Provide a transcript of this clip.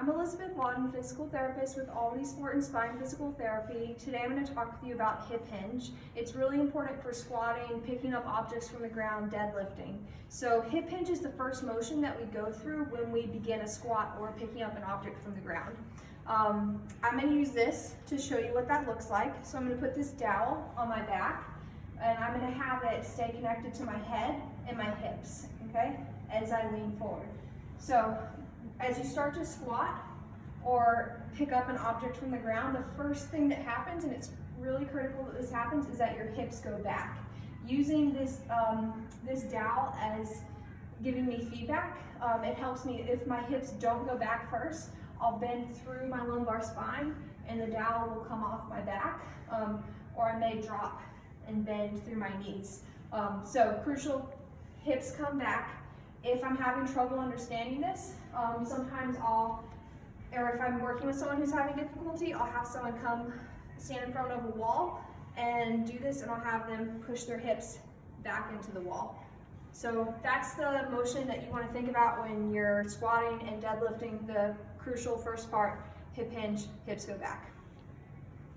I'm Elizabeth Lawton, physical therapist with Albany Sport and Spine Physical Therapy. Today I'm going to talk with you about hip hinge. It's really important for squatting, picking up objects from the ground, deadlifting. So hip hinge is the first motion that we go through when we begin a squat or picking up an object from the ground. I'm going to use this to show you what that looks like. So I'm going to put this dowel on my back and I'm going to have it stay connected to my head and my hips, okay, as I lean forward. So as you start to squat or pick up an object from the ground, the first thing that happens, and it's really critical that this happens, is that your hips go back. Using this, this dowel as giving me feedback, it helps me. If my hips don't go back first, I'll bend through my lumbar spine and the dowel will come off my back, or I may drop and bend through my knees. So crucial, hips come back. If I'm having trouble understanding this, sometimes or if I'm working with someone who's having difficulty, I'll have someone come stand in front of a wall and do this, and I'll have them push their hips back into the wall. So that's the motion that you want to think about when you're squatting and deadlifting. The crucial first part, hip hinge, hips go back.